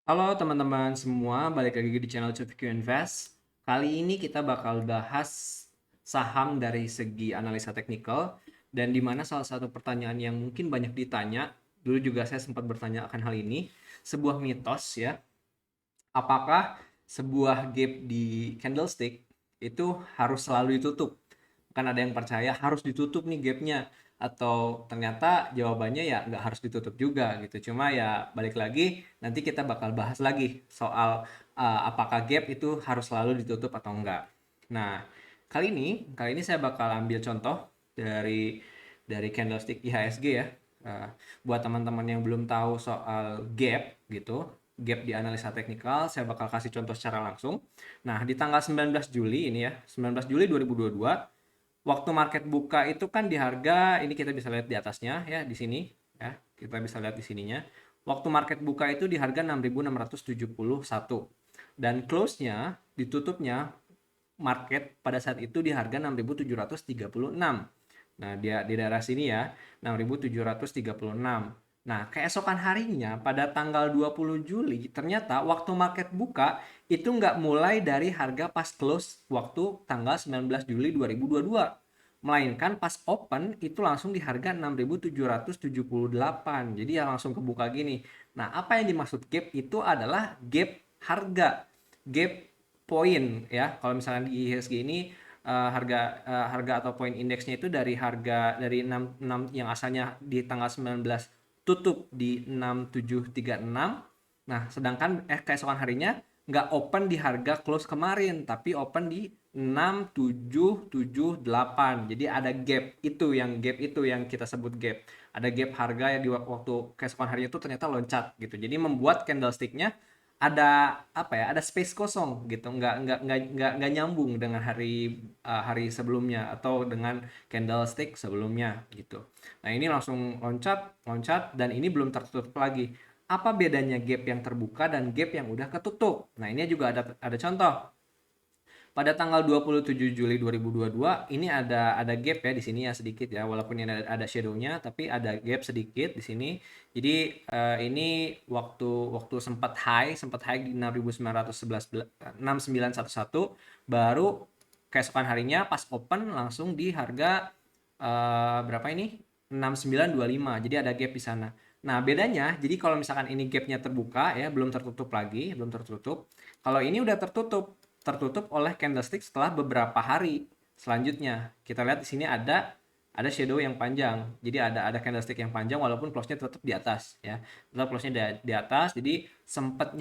Halo teman-teman semua, balik lagi di channel CVQ Invest. Kali ini kita bakal bahas saham dari segi analisa teknikal dan di mana salah satu pertanyaan yang mungkin banyak ditanya, dulu juga saya sempat bertanya akan hal ini, sebuah mitos ya, apakah sebuah gap di candlestick itu harus selalu ditutup? Kan ada yang percaya harus ditutup nih gapnya, atau ternyata jawabannya ya nggak harus ditutup juga gitu. Cuma ya balik lagi, nanti kita bakal bahas lagi soal apakah gap itu harus selalu ditutup atau enggak. Nah, kali ini saya bakal ambil contoh dari candlestick IHSG ya. Uh, Buat teman-teman yang belum tahu soal gap gitu, gap di analisa teknikal, saya bakal kasih contoh secara langsung. Nah, di tanggal 19 Juli ini ya, 19 Juli 2022, waktu market buka itu kan di harga, ini kita bisa lihat di atasnya ya, di sini ya, kita bisa lihat di sininya. Waktu market buka itu di harga 6.671 dan close-nya, ditutupnya market pada saat itu di harga 6.736. Nah, dia di daerah sini ya, 6.736. Nah, keesokan harinya pada tanggal 20 Juli, ternyata waktu market buka itu nggak mulai dari harga pas close waktu tanggal 19 Juli 2022. Melainkan pas open itu langsung di harga 6.778. Jadi ya langsung kebuka gini. Nah, apa yang dimaksud gap itu adalah gap harga, gap poin ya. Kalau misalnya di IHSG ini harga atau poin indeksnya itu dari harga dari 6 yang asalnya di tanggal 19 tutup di 6736. Nah, sedangkan keesokan harinya nggak open di harga close kemarin, tapi open di 6778. Jadi ada gap itu yang kita sebut gap. Ada gap harga yang di waktu keesokan harinya itu ternyata loncat gitu. Jadi membuat candlesticknya ada apa ya, ada space kosong gitu, nggak nyambung dengan hari sebelumnya atau dengan candlestick sebelumnya gitu. Nah, ini langsung loncat loncat dan ini belum tertutup lagi. Apa bedanya gap yang terbuka dan gap yang udah ketutup? Nah, ini juga ada contoh. Pada tanggal 27 Juli 2022 ini ada gap ya di sini ya, sedikit ya, walaupun ini ada shadow-nya tapi ada gap sedikit di sini. Jadi ini waktu waktu sempat high di 6.911 baru keesokan harinya pas open langsung di harga berapa ini? 6925. Jadi ada gap di sana. Nah, bedanya, jadi kalau misalkan ini gapnya terbuka ya, belum tertutup lagi, belum tertutup. Kalau ini udah tertutup oleh candlestick setelah beberapa hari selanjutnya. Kita lihat di sini ada shadow yang panjang. Jadi ada candlestick yang panjang walaupun close-nya tetap di atas ya. Tetap close-nya di atas. Jadi sempat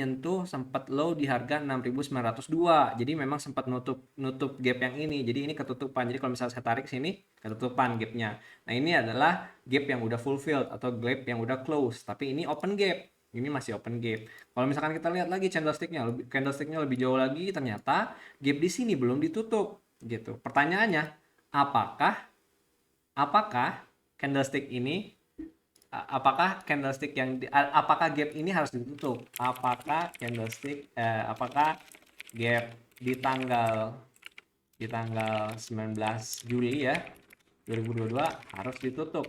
low di harga 6.902. Jadi memang sempat nutup gap yang ini. Jadi ini ketutupan. Jadi kalau misalnya saya tarik sini, ketutupan gapnya. Nah, ini adalah gap yang udah fulfilled atau gap yang udah close. Tapi ini open gap. Ini masih open gap. Kalau misalkan kita lihat lagi candlesticknya lebih jauh lagi, ternyata gap di sini belum ditutup gitu. Pertanyaannya, apakah apakah candlestick ini apakah candlestick apakah gap ini harus ditutup? Apakah gap di tanggal 19 Juli ya 2022 harus ditutup?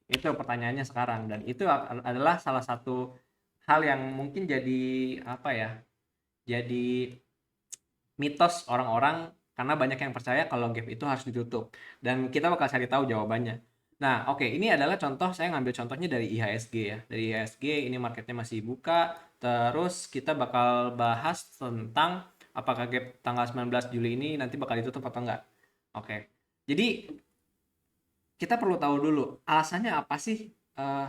Itu pertanyaannya sekarang, dan itu adalah salah satu hal yang mungkin jadi apa ya? Jadi mitos orang-orang karena banyak yang percaya kalau gap itu harus ditutup. Dan kita bakal cari tahu jawabannya. Nah, oke, ini adalah contoh, saya ngambil contohnya dari IHSG ya. Dari IHSG ini marketnya masih buka. Terus kita bakal bahas tentang apakah gap tanggal 19 Juli ini nanti bakal ditutup atau enggak. Oke. Jadi kita perlu tahu dulu alasannya apa sih.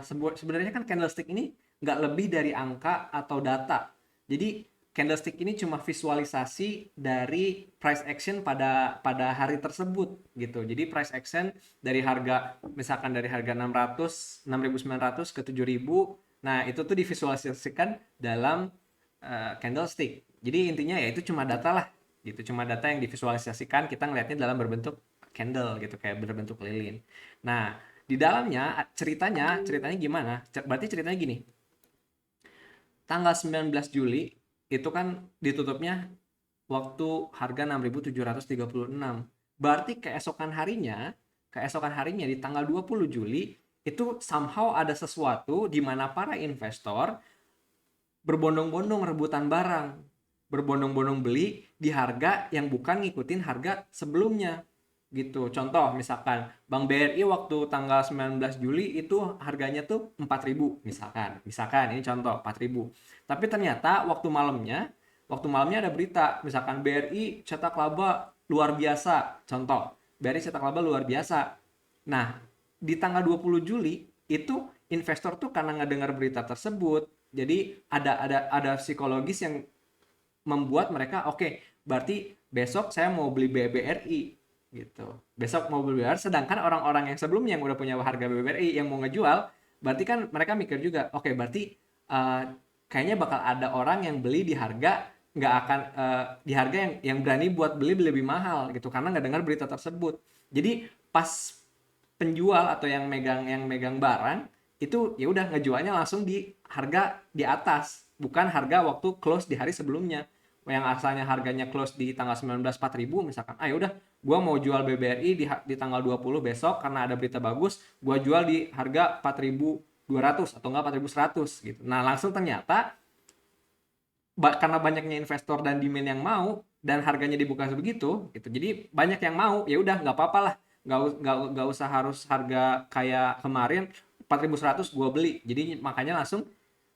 Sebenarnya kan candlestick ini nggak lebih dari angka atau data. Jadi candlestick ini cuma visualisasi dari price action pada pada hari tersebut gitu. Jadi price action dari harga, misalkan dari harga 6.900 ke 7.000. Nah, itu tuh divisualisasikan dalam candlestick. Jadi intinya ya itu cuma data lah gitu, cuma data yang divisualisasikan, kita ngelihatnya dalam berbentuk candle gitu, kayak berbentuk lilin. Nah, di dalamnya ceritanya gimana? Berarti ceritanya gini. Tanggal 19 Juli itu kan ditutupnya waktu harga 6.736. Berarti keesokan harinya di tanggal 20 Juli itu somehow ada sesuatu di mana para investor berbondong-bondong rebutan barang, berbondong-bondong beli di harga yang bukan ngikutin harga sebelumnya gitu. Contoh misalkan Bank BRI waktu tanggal 19 Juli itu harganya tuh 4.000 misalkan. Misalkan ini contoh 4.000. Tapi ternyata waktu malamnya ada berita misalkan BRI cetak laba luar biasa. Contoh, BRI cetak laba luar biasa. Nah, di tanggal 20 Juli itu investor tuh karena ngedengar berita tersebut, jadi ada psikologis yang membuat mereka berarti besok saya mau beli BBRI gitu. Besok mau beli BBRI, sedangkan orang-orang yang sebelumnya yang udah punya harga BBRI yang mau ngejual, berarti kan mereka mikir juga, berarti uh, kayaknya bakal ada orang yang beli di harga nggak akan di harga yang berani buat beli lebih mahal gitu karena nggak dengar berita tersebut. Jadi pas penjual atau yang megang barang itu ya udah ngejualnya langsung di harga di atas, bukan harga waktu close di hari sebelumnya. Yang asalnya harganya close di tanggal 19 4.000 misalkan. Ah ya udah, gua mau jual BBRI di tanggal 20 besok karena ada berita bagus, gua jual di harga 4.200 atau enggak 4.100 gitu. Nah, langsung ternyata karena banyaknya investor dan demand yang mau dan harganya dibuka sebegitu gitu, jadi banyak yang mau, ya udah nggak apa-apa lah, nggak usah harus harga kayak kemarin 4.100 gua beli, jadi makanya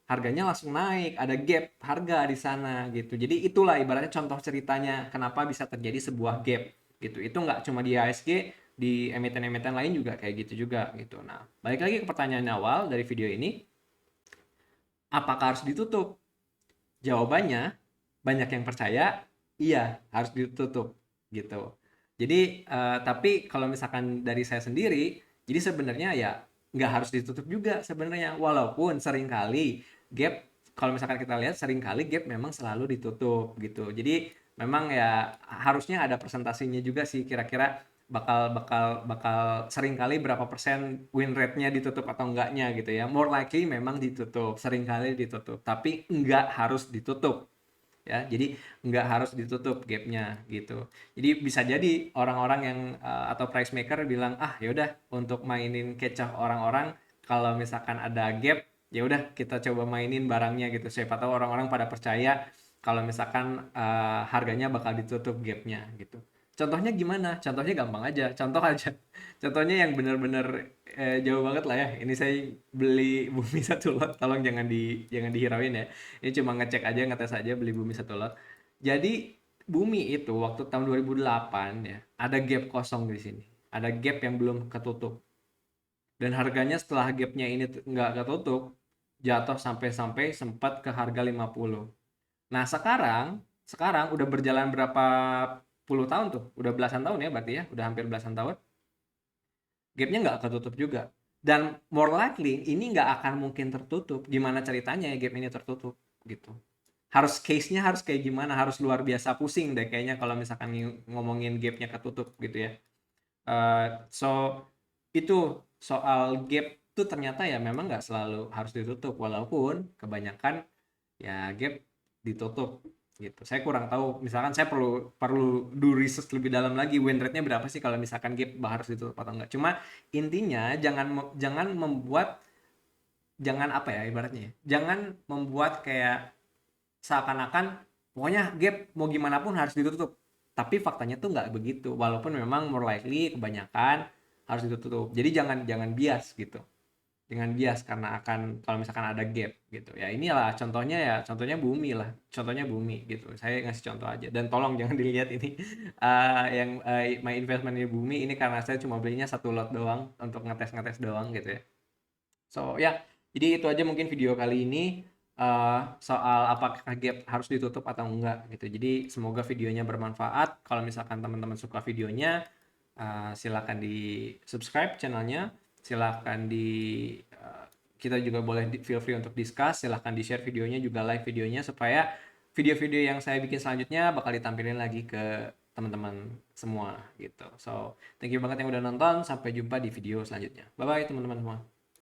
harganya langsung naik, ada gap harga di sana gitu. Jadi itulah ibaratnya contoh ceritanya kenapa bisa terjadi sebuah gap gitu. Itu nggak cuma di ASG, di emiten-emiten lain juga kayak gitu juga gitu. Nah, balik lagi ke pertanyaan awal dari video ini, apakah harus ditutup? Jawabannya, banyak yang percaya, iya harus ditutup gitu. Jadi, tapi kalau misalkan dari saya sendiri, jadi sebenarnya ya nggak harus ditutup juga sebenarnya. Walaupun seringkali gap, kalau misalkan kita lihat seringkali gap memang selalu ditutup gitu. Jadi memang ya harusnya ada presentasinya juga sih kira-kira bakal bakal bakal seringkali berapa persen win rate-nya ditutup atau enggaknya gitu ya. More likely memang ditutup, seringkali ditutup, tapi enggak harus ditutup ya. Jadi enggak harus ditutup gapnya gitu. Jadi bisa jadi orang-orang yang atau price maker bilang, ah yaudah untuk mainin kecoh orang-orang, kalau misalkan ada gap ya udah kita coba mainin barangnya gitu. Siapa tahu orang-orang pada percaya kalau misalkan harganya bakal ditutup gapnya gitu. Contohnya gimana? Contohnya gampang aja. Contoh aja. Contohnya yang bener-bener jauh banget lah ya. Ini saya beli bumi satu lot. Tolong jangan dihirauin ya. Ini cuma ngecek aja, ngetes aja beli bumi satu lot. Jadi bumi itu waktu tahun 2008 ya, ada gap kosong di sini. Ada gap yang belum ketutup. Dan harganya setelah gapnya ini nggak ketutup, jatuh sampai-sampai sempat ke harga 50. Nah, sekarang udah berjalan berapa puluh tahun tuh? Udah belasan tahun ya berarti ya, udah hampir belasan tahun. Gapnya nggak ketutup juga. Dan more likely ini nggak akan mungkin tertutup. Gimana ceritanya ya gap ini tertutup gitu. Case-nya harus kayak gimana? Harus luar biasa pusing deh kayaknya kalau misalkan ngomongin gapnya ketutup gitu ya. So itu soal gap tuh ternyata ya memang nggak selalu harus ditutup, walaupun kebanyakan ya gap ditutup gitu. Saya kurang tahu, misalkan saya perlu perlu do research lebih dalam lagi win rate-nya berapa sih kalau misalkan gap harus ditutup atau enggak. Cuma intinya jangan membuat, jangan apa ya ibaratnya ya, jangan membuat kayak seakan-akan pokoknya gap mau gimana pun harus ditutup. Tapi faktanya tuh nggak begitu. Walaupun memang more likely kebanyakan harus ditutup. Jadi jangan jangan bias gitu. Dengan bias karena akan kalau misalkan ada gap gitu. Ya inilah contohnya, ya contohnya bumi lah. Contohnya bumi gitu. Saya ngasih contoh aja. Dan tolong jangan dilihat ini yang my investment di bumi ini karena saya cuma belinya satu lot doang untuk ngetes-ngetes doang gitu ya. So ya, jadi itu aja mungkin video kali ini soal apakah gap harus ditutup atau enggak gitu. Jadi semoga videonya bermanfaat. Kalau misalkan teman-teman suka videonya, silakan di subscribe channelnya, silakan kita juga boleh feel free untuk discuss, silakan di share videonya juga, like videonya, supaya video-video yang saya bikin selanjutnya bakal ditampilin lagi ke teman-teman semua gitu. So thank you banget yang udah nonton, sampai jumpa di video selanjutnya. Bye bye teman-teman semua.